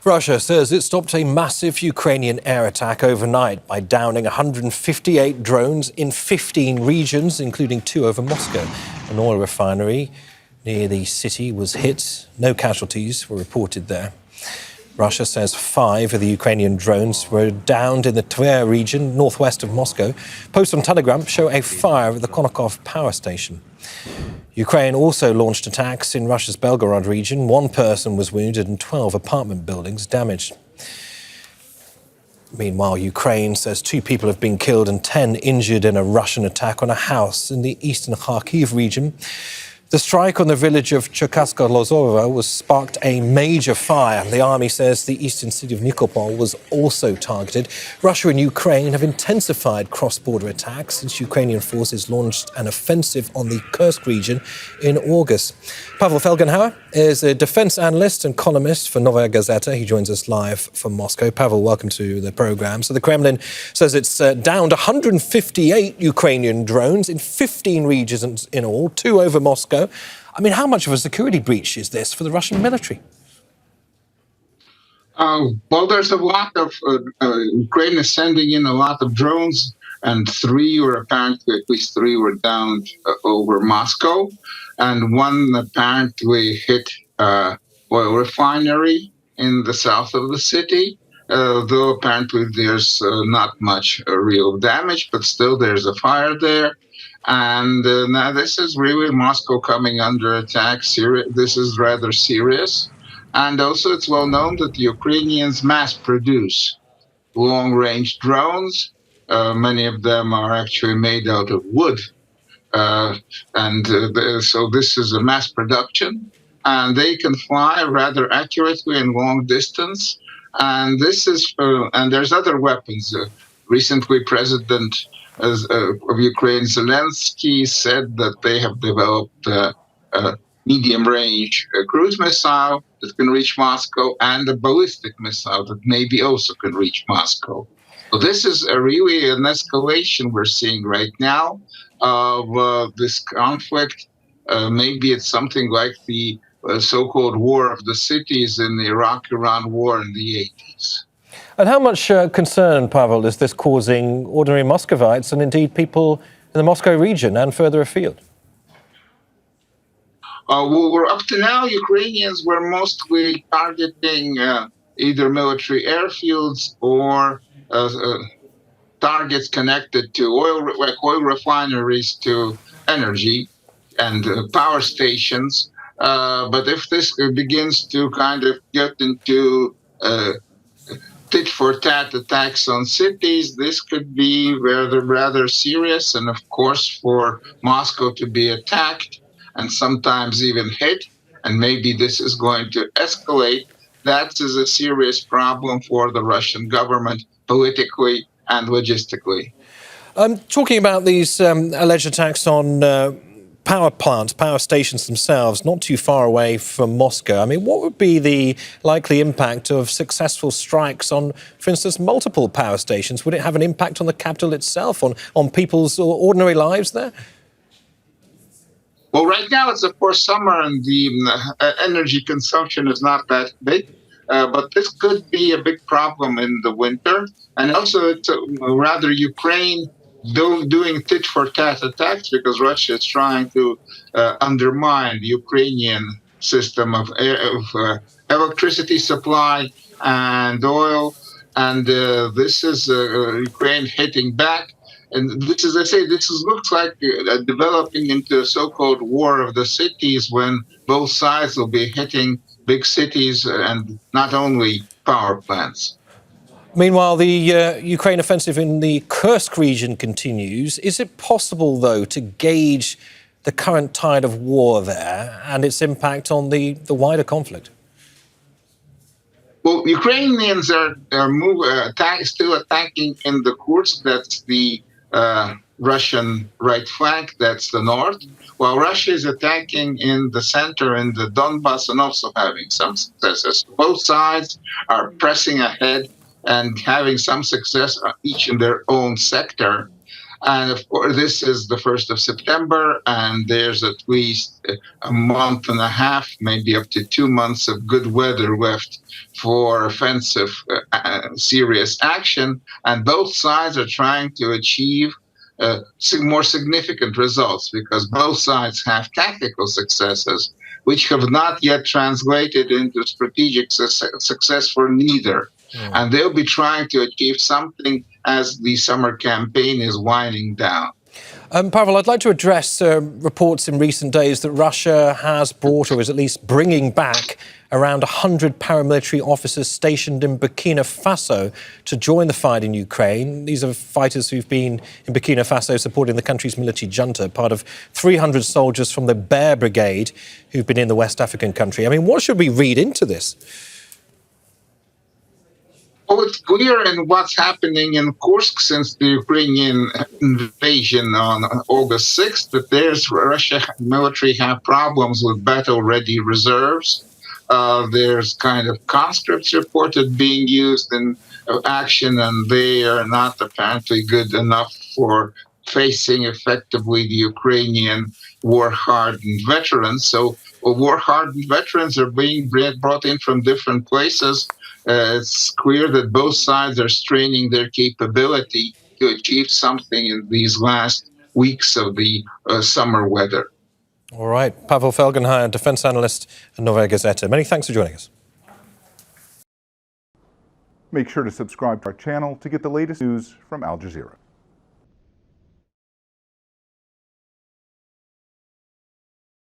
Russia says it stopped a massive Ukrainian air attack overnight by downing 158 drones in 15 regions, including 2 over Moscow. An oil refinery near the city was hit. No casualties were reported there. Russia says 5 of the Ukrainian drones were downed in the Tver region, northwest of Moscow. Posts on Telegram show a fire at the Konakovo power station. Ukraine also launched attacks in Russia's Belgorod region. 1 person was wounded and 12 apartment buildings damaged. Meanwhile, Ukraine says 2 people have been killed and 10 injured in a Russian attack on a house in the eastern Kharkiv region. The strike on the village of Cherkaska Lozova was sparked a major fire. The army says the eastern city of Nikopol was also targeted. Russia and Ukraine have intensified cross-border attacks since Ukrainian forces launched an offensive on the Kursk region in August. Pavel Felgenhauer is a defense analyst and columnist for Novaya Gazeta. He joins us live from Moscow. Pavel, welcome to the program. So the Kremlin says it's downed 158 Ukrainian drones in 15 regions in all, 2 over Moscow. I mean, how much of a security breach is this for the Russian military? Well, there's a lot of Ukraine is sending in a lot of drones, and 3 were apparently, at least 3 were downed over Moscow, and 1 apparently hit oil refinery in the south of the city. Though apparently there's not much real damage, but still there's a fire there. And now this is really Moscow coming under attack. This is rather serious. And also it's well known that the Ukrainians mass produce long-range drones. Many of them are actually made out of wood. So this is a mass production. And they can fly rather accurately and long distance. And this is, and there's other weapons. Recently, President of Ukraine, Zelenskyy, said that they have developed a medium-range cruise missile that can reach Moscow and a ballistic missile that maybe also can reach Moscow. So this is really an escalation we're seeing right now of this conflict. Maybe it's something like the so-called War of the Cities in the Iraq-Iran war in the 80s. And how much concern, Pavel, is this causing ordinary Muscovites and indeed people in the Moscow region and further afield? Well, up to now, Ukrainians were mostly targeting either military airfields or targets connected to oil refineries, to energy and power stations. But if this begins to kind of get into tit-for-tat attacks on cities, this could be rather serious. And of course, for Moscow to be attacked and sometimes even hit, and maybe this is going to escalate, that is a serious problem for the Russian government, politically and logistically. Talking about these alleged attacks on power plants, power stations themselves, not too far away from Moscow. I mean, what would be the likely impact of successful strikes on, for instance, multiple power stations? Would it have an impact on the capital itself, on people's ordinary lives there? Well, right now it's, of course, summer and the energy consumption is not that big. But this could be a big problem in the winter. And also it's rather Ukraine doing tit-for-tat attacks, because Russia is trying to undermine the Ukrainian system of electricity supply and oil. And this is Ukraine hitting back. And this is, I say, looks like developing into a so-called war of the cities, when both sides will be hitting big cities and not only power plants. Meanwhile, the Ukraine offensive in the Kursk region continues. Is it possible, though, to gauge the current tide of war there and its impact on the wider conflict? Well, Ukrainians are still attacking in the Kursk. That's the Russian right flank. That's the north. While Russia is attacking in the center, in the Donbass, and also having some successes. Both sides are pressing ahead and having some success each in their own sector. And of course, this is the 1st of September, and there's at least a month and a half, maybe up to 2 months of good weather left for offensive, serious action. And both sides are trying to achieve more significant results because both sides have tactical successes, which have not yet translated into strategic success for neither. And they'll be trying to achieve something as the summer campaign is winding down. Pavel, I'd like to address reports in recent days that Russia has brought, or is at least bringing back, around 100 paramilitary officers stationed in Burkina Faso to join the fight in Ukraine. These are fighters who've been in Burkina Faso supporting the country's military junta, part of 300 soldiers from the Tver Brigade who've been in the West African country. I mean, what should we read into this? Well, it's clear in what's happening in Kursk since the Ukrainian invasion on August 6th that there's Russia military have problems with battle-ready reserves. There's kind of conscripts reported being used in action, and they are not apparently good enough for facing effectively the Ukrainian war-hardened veterans. So war-hardened veterans are being brought in from different places. It's clear that both sides are straining their capability to achieve something in these last weeks of the summer weather. All right. Pavel Felgenhauer, defense analyst at Novaya Gazeta. Many thanks for joining us. Make sure to subscribe to our channel to get the latest news from Al Jazeera.